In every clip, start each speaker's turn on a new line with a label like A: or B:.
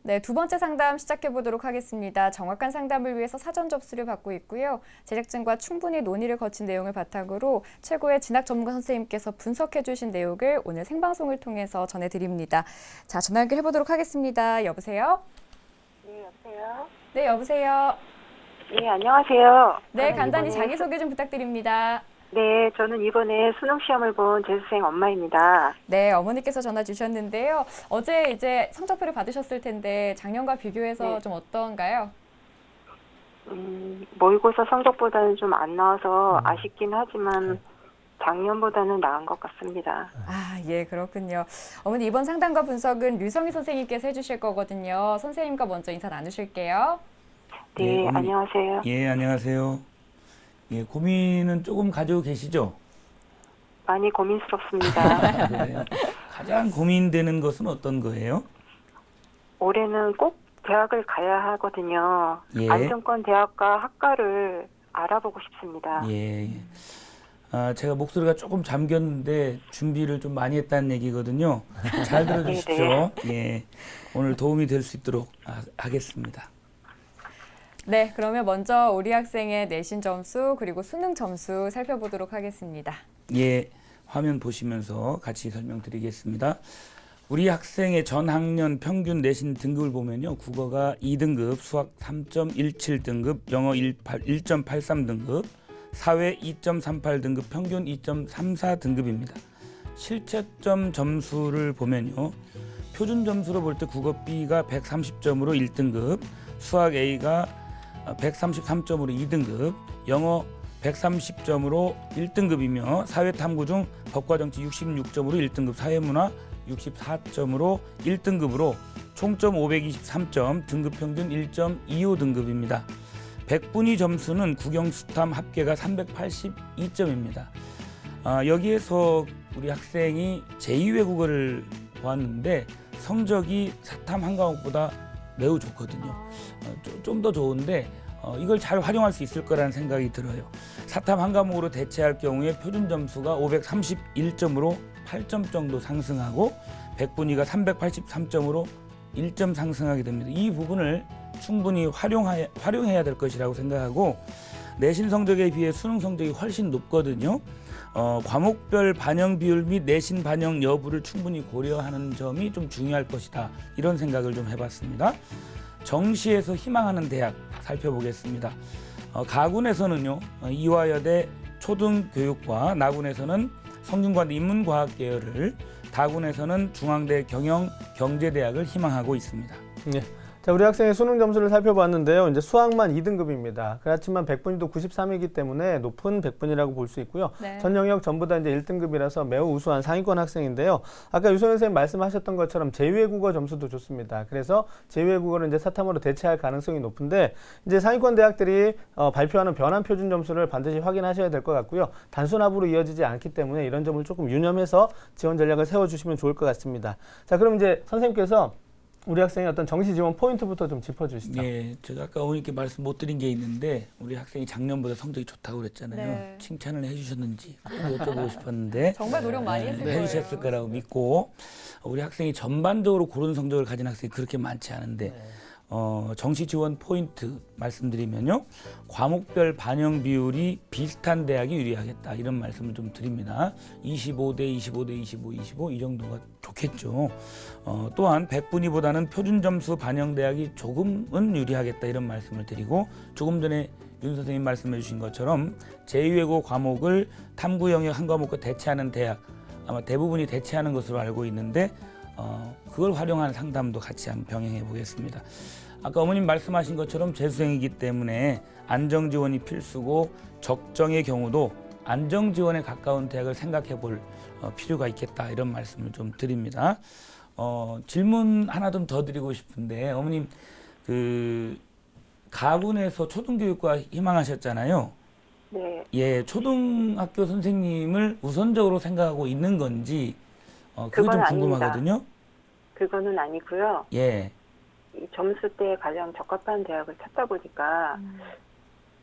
A: 네, 두 번째 상담 시작해 보도록 하겠습니다. 정확한 상담을 위해서 사전 접수를 받고 있고요. 제작진과 충분히 논의를 거친 내용을 바탕으로 최고의 진학 전문가 선생님께서 분석해 주신 내용을 오늘 생방송을 통해서 전해드립니다. 자, 전화 연결해 보도록 하겠습니다. 여보세요?
B: 네, 여보세요?
A: 네, 여보세요?
B: 네, 안녕하세요.
A: 네,
B: 저는
A: 간단히
B: 이번에
A: 자기소개 좀 부탁드립니다.
B: 네, 저는 이번에 수능 시험을 본 재수생 엄마입니다.
A: 네, 어머니께서 전화 주셨는데요. 어제 이제 성적표를 받으셨을 텐데 작년과 비교해서
B: 네.
A: 좀 어떤가요?
B: 모의고사 성적보다는 좀 안 나와서 아쉽긴 하지만 작년보다는 나은 것 같습니다.
A: 아, 예, 그렇군요. 어머니 이번 상담과 분석은 류성희 선생님께서 해주실 거거든요. 선생님과 먼저 인사 나누실게요.
B: 네,
C: 네, 어머니.
B: 안녕하세요.
C: 예, 안녕하세요. 예, 고민은 조금 가지고 계시죠?
B: 많이 고민스럽습니다.
C: 그래요. 가장 고민되는 것은 어떤 거예요?
B: 올해는 꼭 대학을 가야 하거든요.
C: 예.
B: 안정권 대학과 학과를 알아보고 싶습니다.
C: 예, 예. 아, 제가 목소리가 조금 잠겼는데 준비를 좀 많이 했다는 얘기거든요. 잘 들어주십시오. 예, 오늘 도움이 될 수 있도록 하겠습니다.
A: 네, 그러면 먼저 우리 학생의 내신 점수 그리고 수능 점수 살펴보도록 하겠습니다.
C: 예, 화면 보시면서 같이 설명드리겠습니다. 우리 학생의 전 학년 평균 내신 등급을 보면요. 국어가 2등급, 수학 3.17등급, 영어 1.83등급, 사회 2.38등급, 평균 2.34등급입니다. 실채점 점수를 보면요. 표준 점수로 볼 때 국어 B가 130점으로 1등급, 수학 A가 133점으로 2등급, 영어 130점으로 1등급이며 사회 탐구 중 법과 정치 66점으로 1등급, 사회문화 64점으로 1등급으로 총점 523점, 등급 평균 1.25등급입니다. 백분위 점수는 국영수탐 합계가 382점입니다. 여기에서 우리 학생이 제2외국어를 보았는데 성적이 사탐 한 과목보다 매우 좋거든요. 좀 더 좋은데 이걸 잘 활용할 수 있을 거라는 생각이 들어요. 사탐 한 과목으로 대체할 경우에 표준 점수가 531점으로 8점 정도 상승하고 백분위가 383점으로 1점 상승하게 됩니다. 이 부분을 충분히 활용해야 될 것이라고 생각하고 내신 성적에 비해 수능 성적이 훨씬 높거든요. 과목별 반영 비율 및 내신 반영 여부를 충분히 고려하는 점이 좀 중요할 것이다. 이런 생각을 좀 해봤습니다. 정시에서 희망하는 대학 살펴보겠습니다. 가군에서는요, 이화여대 초등교육과, 나군에서는 성균관대 인문과학 계열을, 다군에서는 중앙대 경영경제대학을 희망하고 있습니다.
D: 네. 자, 우리 학생의 수능 점수를 살펴봤는데요. 이제 수학만 2등급입니다. 그렇지만 백분위도 93이기 때문에 높은 백분위라고 볼 수 있고요.
A: 네.
D: 전 영역 전부 다 이제 1등급이라서 매우 우수한 상위권 학생인데요. 아까 유소연 선생님 말씀하셨던 것처럼 제2외국어 점수도 좋습니다. 그래서 제2외국어를 이제 사탐으로 대체할 가능성이 높은데 이제 상위권 대학들이 발표하는 변환 표준 점수를 반드시 확인하셔야 될 것 같고요. 단순합으로 이어지지 않기 때문에 이런 점을 조금 유념해서 지원 전략을 세워주시면 좋을 것 같습니다. 자, 그럼 이제 선생님께서 우리 학생의 어떤 정시 지원 포인트부터 좀 짚어주시죠.
C: 예, 제가 아까 어머니께 말씀 못 드린 게 있는데 우리 학생이 작년보다 성적이 좋다고 그랬잖아요.
A: 네.
C: 칭찬을 해주셨는지 꼭 여쭤보고 싶었는데
A: 정말 노력 많이 했을 거예요.
C: 해주셨을 거라고 믿고 우리 학생이 전반적으로 고른 성적을 가진 학생이 그렇게 많지 않은데 정시 지원 포인트 말씀드리면요. 과목별 반영 비율이 비슷한 대학이 유리하겠다. 이런 말씀을 좀 드립니다. 25대 25대 25, 25 이 정도가 좋겠죠. 또한 백분위보다는 표준 점수 반영 대학이 조금은 유리하겠다. 이런 말씀을 드리고 조금 전에 윤 선생님 말씀해 주신 것처럼 제2외국어 과목을 탐구 영역 한 과목과 대체하는 대학 아마 대부분이 대체하는 것으로 알고 있는데 그걸 활용한 상담도 같이 한번 병행해 보겠습니다. 아까 어머님 말씀하신 것처럼 재수생이기 때문에 안정지원이 필수고 적정의 경우도 안정지원에 가까운 대학을 생각해 볼 필요가 있겠다 이런 말씀을 좀 드립니다. 질문 하나 좀 더 드리고 싶은데 어머님 그 가군에서 초등교육과 희망하셨잖아요.
B: 네.
C: 예, 초등학교 선생님을 우선적으로 생각하고 있는 건지 그게
B: 그건
C: 좀
B: 아닙니다.
C: 궁금하거든요.
B: 그거는 아니고요.
C: 예.
B: 이 점수 때 가장 적합한 대학을 찾다 보니까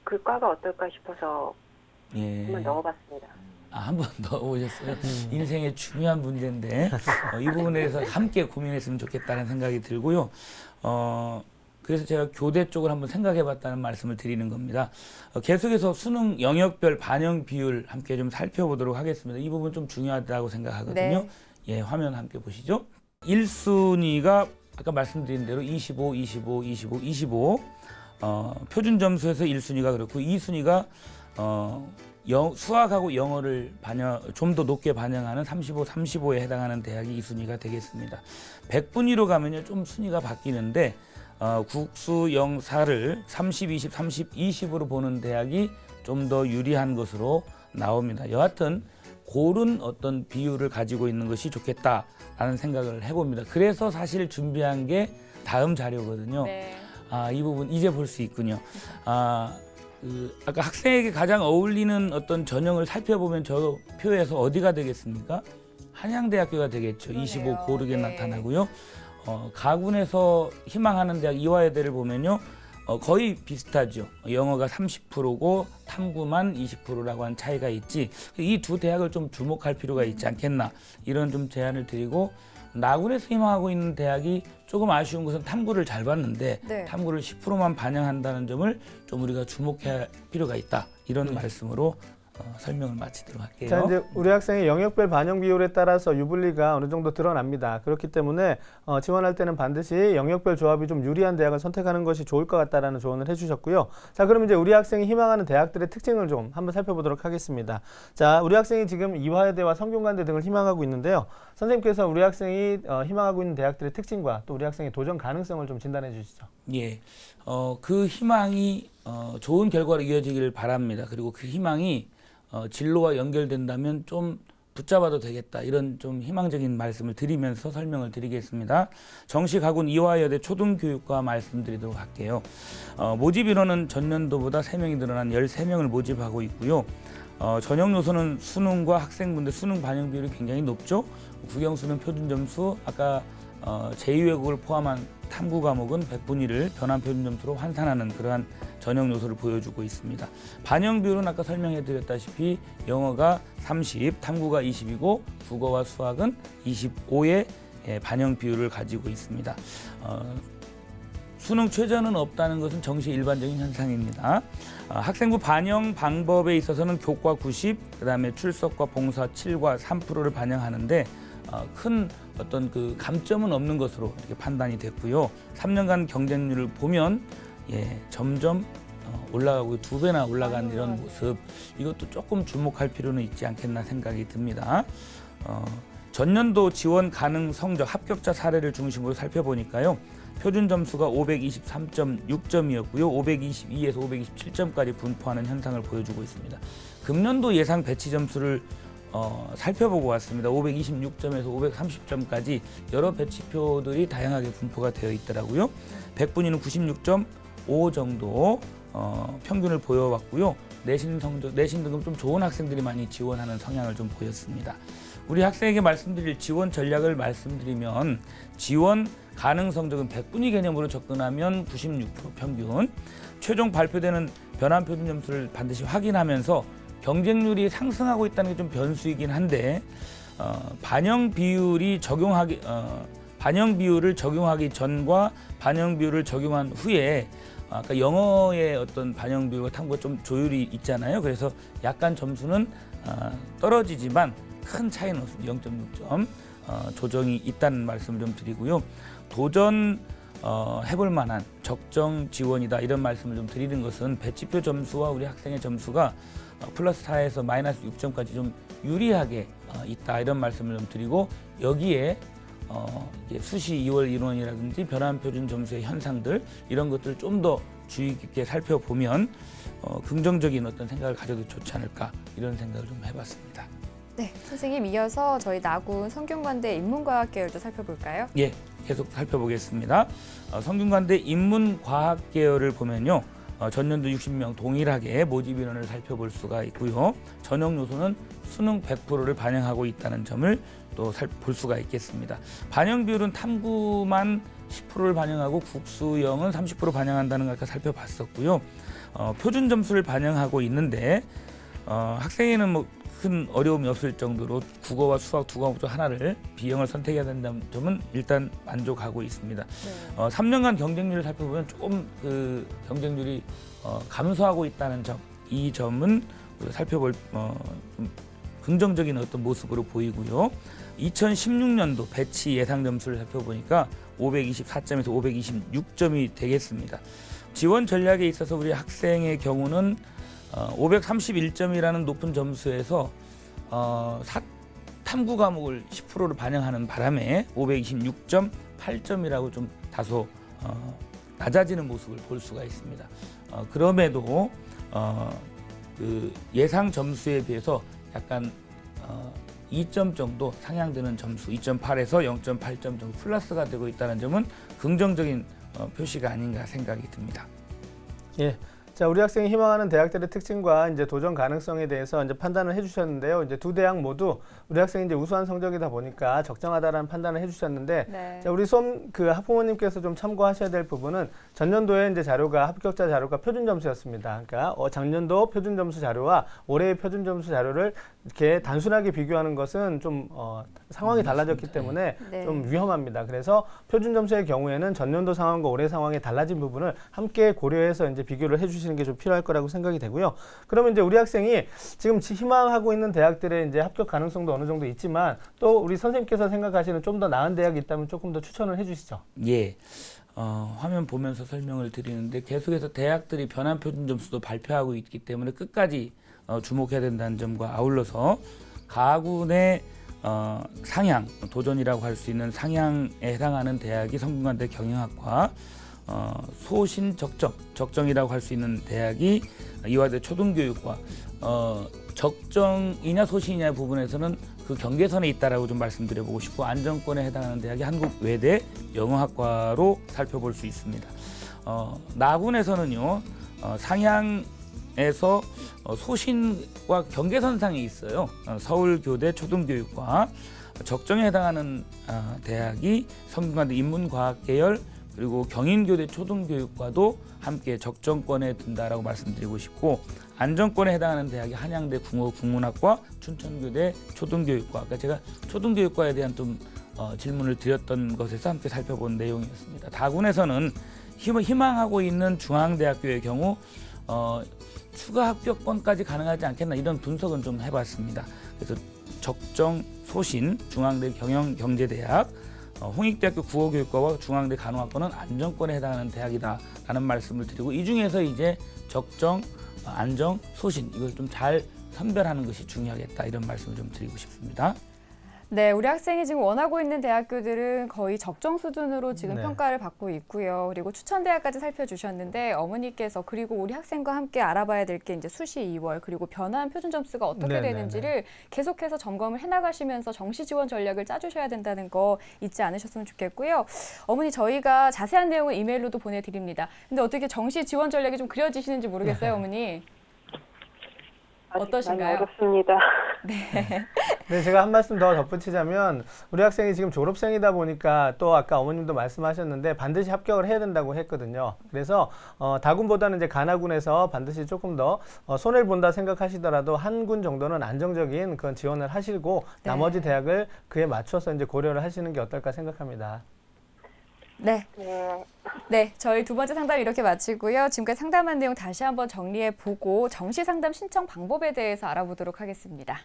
B: 그 과가 어떨까 싶어서
C: 예.
B: 한번 넣어봤습니다.
C: 한 번 넣어보셨어요? 인생의 중요한 문제인데 이 부분에 대해서 함께 고민했으면 좋겠다는 생각이 들고요. 그래서 제가 교대 쪽을 한번 생각해봤다는 말씀을 드리는 겁니다. 계속해서 수능 영역별 반영 비율 함께 좀 살펴보도록 하겠습니다. 이 부분 좀 중요하다고 생각하거든요.
A: 네.
C: 예, 화면 함께 보시죠. 1순위가 아까 말씀드린 대로 25, 25, 25, 25. 표준 점수에서 1순위가 그렇고 2순위가 수학하고 영어를 좀 더 높게 반영하는 35, 35에 해당하는 대학이 2순위가 되겠습니다. 100분위로 가면요 좀 순위가 바뀌는데 국수, 영, 사를 30, 20, 30, 20으로 보는 대학이 좀 더 유리한 것으로 나옵니다. 여하튼 고른 어떤 비율을 가지고 있는 것이 좋겠다라는 생각을 해봅니다. 그래서 사실 준비한 게 다음 자료거든요.
A: 네.
C: 이 부분 이제 볼 수 있군요. 아까 학생에게 가장 어울리는 어떤 전형을 살펴보면 저 표에서 어디가 되겠습니까? 한양대학교가 되겠죠.
A: 그러네요.
C: 25 고르게
A: 네.
C: 나타나고요. 가군에서 희망하는 대학 이화여대를 보면요. 거의 비슷하죠. 영어가 30%고 탐구만 20%라고 하는 차이가 있지. 이 두 대학을 좀 주목할 필요가 있지 않겠나 이런 좀 제안을 드리고 나군에서 희망하고 있는 대학이 조금 아쉬운 것은 탐구를 잘 봤는데
A: 네.
C: 탐구를 10%만 반영한다는 점을 좀 우리가 주목할 필요가 있다. 이런 말씀으로 설명을 마치도록 할게요.
D: 자, 이제 우리 학생의 영역별 반영 비율에 따라서 유불리가 어느 정도 드러납니다. 그렇기 때문에 지원할 때는 반드시 영역별 조합이 좀 유리한 대학을 선택하는 것이 좋을 것 같다라는 조언을 해주셨고요. 자, 그럼 이제 우리 학생이 희망하는 대학들의 특징을 좀 한번 살펴보도록 하겠습니다. 자, 우리 학생이 지금 이화여대와 성균관대 등을 희망하고 있는데요. 선생님께서 우리 학생이 희망하고 있는 대학들의 특징과 또 우리 학생의 도전 가능성을 좀 진단해 주시죠.
C: 예, 그 희망이 좋은 결과로 이어지기를 바랍니다. 그리고 그 희망이 진로와 연결된다면 좀 붙잡아도 되겠다 이런 좀 희망적인 말씀을 드리면서 설명을 드리겠습니다. 정시가군 이화여대 초등교육과 말씀드리도록 할게요. 모집 인원은 전년도보다 3명이 늘어난 13명을 모집하고 있고요. 전형 요소는 수능과 학생분들 수능 반영 비율이 굉장히 높죠. 국영수능 표준 점수 아까 제2외국어를 포함한 탐구 과목은 100분위를 변환 표준 점수로 환산하는 그러한 전형 요소를 보여주고 있습니다. 반영 비율은 아까 설명해 드렸다시피 영어가 30, 탐구가 20이고 국어와 수학은 25의 반영 비율을 가지고 있습니다. 수능 최저는 없다는 것은 정시의 일반적인 현상입니다. 학생부 반영 방법에 있어서는 교과 90, 그다음에 출석과 봉사 7과 3%를 반영하는데 큰 어떤 그 감점은 없는 것으로 이렇게 판단이 됐고요. 3년간 경쟁률을 보면 점점 올라가고 2배나 올라간 이런 모습 이것도 조금 주목할 필요는 있지 않겠나 생각이 듭니다. 전년도 지원 가능 성적 합격자 사례를 중심으로 살펴보니까요. 표준 점수가 523.6점이었고요. 522에서 527점까지 분포하는 현상을 보여주고 있습니다. 금년도 예상 배치 점수를 살펴보고 왔습니다. 526점에서 530점까지 여러 배치표들이 다양하게 분포가 되어 있더라고요. 100분위는 96.5 정도 평균을 보여왔고요. 내신 등급 좀 좋은 학생들이 많이 지원하는 성향을 좀 보였습니다. 우리 학생에게 말씀드릴 지원 전략을 말씀드리면 지원 가능 성적은 100분위 개념으로 접근하면 96% 평균, 최종 발표되는 변환 표준 점수를 반드시 확인하면서 경쟁률이 상승하고 있다는 게 좀 변수이긴 한데 반영 비율을 적용하기 전과 반영 비율을 적용한 후에 아까 영어의 어떤 반영 비율과 탐구가 좀 조율이 있잖아요. 그래서 약간 점수는 떨어지지만 큰 차이는 없습니다. 0.6점 조정이 있다는 말씀을 좀 드리고요. 도전 해볼 만한 적정 지원이다 이런 말씀을 좀 드리는 것은 배치표 점수와 우리 학생의 점수가 플러스 4에서 마이너스 6점까지 좀 유리하게 있다 이런 말씀을 좀 드리고 여기에 수시 2월 인원이라든지 변환 표준 점수의 현상들 이런 것들을 좀 더 주의 깊게 살펴보면 긍정적인 어떤 생각을 가져도 좋지 않을까 이런 생각을 좀 해봤습니다.
A: 네, 선생님 이어서 저희 나군 성균관대 인문과학 계열도 살펴볼까요?
C: 예, 계속 살펴보겠습니다. 성균관대 인문과학 계열을 보면요. 전년도 60명 동일하게 모집 인원을 살펴볼 수가 있고요. 전형 요소는 수능 100%를 반영하고 있다는 점을 또 볼 수가 있겠습니다. 반영 비율은 탐구만 10%를 반영하고 국수영은 30% 반영한다는 걸 아까 살펴봤었고요. 표준 점수를 반영하고 있는데 학생에는 뭐 큰 어려움이 없을 정도로 국어와 수학 두 과목 중 하나를 B형을 선택해야 된다는 점은 일단 만족하고 있습니다.
A: 네.
C: 3년간 경쟁률을 살펴보면 조금 그 경쟁률이 감소하고 있다는 점, 이 점은 살펴볼 좀 긍정적인 어떤 모습으로 보이고요. 2016년도 배치 예상 점수를 살펴보니까 524점에서 526점이 되겠습니다. 지원 전략에 있어서 우리 학생의 경우는 531점이라는 높은 점수에서 탐구 과목을 10%를 반영하는 바람에 526.8점이라고 좀 다소 낮아지는 모습을 볼 수가 있습니다. 그럼에도 그 예상 점수에 비해서 약간 2점 정도 상향되는 점수, 2.8에서 0.8점 정도 플러스가 되고 있다는 점은 긍정적인 표시가 아닌가 생각이 듭니다.
D: 예. 자, 우리 학생이 희망하는 대학들의 특징과 이제 도전 가능성에 대해서 이제 판단을 해주셨는데요. 이제 두 대학 모두 우리 학생이 이제 우수한 성적이다 보니까 적정하다라는 판단을 해주셨는데,
A: 네.
D: 자, 우리 수험 그 학부모님께서 좀 참고하셔야 될 부분은 전년도에 이제 자료가 합격자 자료가 표준 점수였습니다. 그러니까 작년도 표준 점수 자료와 올해의 표준 점수 자료를 이렇게 단순하게 비교하는 것은 좀 상황이 달라졌기 때문에
A: 네.
D: 좀 위험합니다. 그래서 표준 점수의 경우에는 전년도 상황과 올해 상황이 달라진 부분을 함께 고려해서 이제 비교를 해주시는 게 좀 필요할 거라고 생각이 되고요. 그러면 이제 우리 학생이 지금 희망하고 있는 대학들의 이제 합격 가능성도 어느 정도 있지만 또 우리 선생님께서 생각하시는 좀 더 나은 대학이 있다면 조금 더 추천을 해주시죠.
C: 예. 화면 보면서 설명을 드리는데 계속해서 대학들이 변환 표준 점수도 발표하고 있기 때문에 끝까지 주목해야 된다는 점과 아울러서 가군의 상향, 도전이라고 할 수 있는 상향에 해당하는 대학이 성균관대 경영학과, 소신 적정이라고 할 수 있는 대학이 이화대 초등교육과, 적정이냐 소신이냐 부분에서는 그 경계선에 있다라고 좀 말씀드려보고 싶고, 안정권에 해당하는 대학이 한국외대 영어학과로 살펴볼 수 있습니다. 나군에서는요, 상향에서 소신과 경계선상에 있어요. 서울교대 초등교육과, 적정에 해당하는 대학이 성균관대 인문과학계열, 그리고 경인교대 초등교육과도 함께 적정권에 든다라고 말씀드리고 싶고, 안정권에 해당하는 대학이 한양대 국문학과, 춘천교대 초등교육과. 그러니까 제가 초등교육과에 대한 좀 질문을 드렸던 것에서 함께 살펴본 내용이었습니다. 다군에서는 희망하고 있는 중앙대학교의 경우 추가 합격권까지 가능하지 않겠나, 이런 분석은 좀 해봤습니다. 그래서 적정 소신 중앙대 경영경제대학, 홍익대학교 국어교육과와 중앙대 간호학과는 안정권에 해당하는 대학이다라는 말씀을 드리고, 이 중에서 이제 적정, 안정, 소신, 이걸 좀 잘 선별하는 것이 중요하겠다, 이런 말씀을 좀 드리고 싶습니다.
A: 네, 우리 학생이 지금 원하고 있는 대학교들은 거의 적정 수준으로 지금
D: 네.
A: 평가를 받고 있고요. 그리고 추천 대학까지 살펴주셨는데, 어머니께서 그리고 우리 학생과 함께 알아봐야 될 게 이제 수시 2월, 그리고 변화한 표준 점수가 어떻게
D: 네네네.
A: 되는지를 계속해서 점검을 해나가시면서 정시 지원 전략을 짜주셔야 된다는 거 잊지 않으셨으면 좋겠고요. 어머니, 저희가 자세한 내용을 이메일로도 보내드립니다. 근데 어떻게 정시 지원 전략이 좀 그려지시는지 모르겠어요, 어머니.
B: 아직
A: 어떠신가요?
B: 많이 어렵습니다.
D: 네, 제가 한 말씀 더 덧붙이자면 우리 학생이 지금 졸업생이다 보니까 또 아까 어머님도 말씀하셨는데 반드시 합격을 해야 된다고 했거든요. 그래서 다군보다는 이제 간하군에서 반드시 조금 더 손해를 본다 생각하시더라도 한 군 정도는 안정적인 그런 지원을 하시고
A: 네.
D: 나머지 대학을 그에 맞춰서 이제 고려를 하시는 게 어떨까 생각합니다.
A: 네.
B: 네.
A: 네, 저희 두 번째 상담 이렇게 마치고요. 지금까지 상담한 내용 다시 한번 정리해 보고 정시 상담 신청 방법에 대해서 알아보도록 하겠습니다.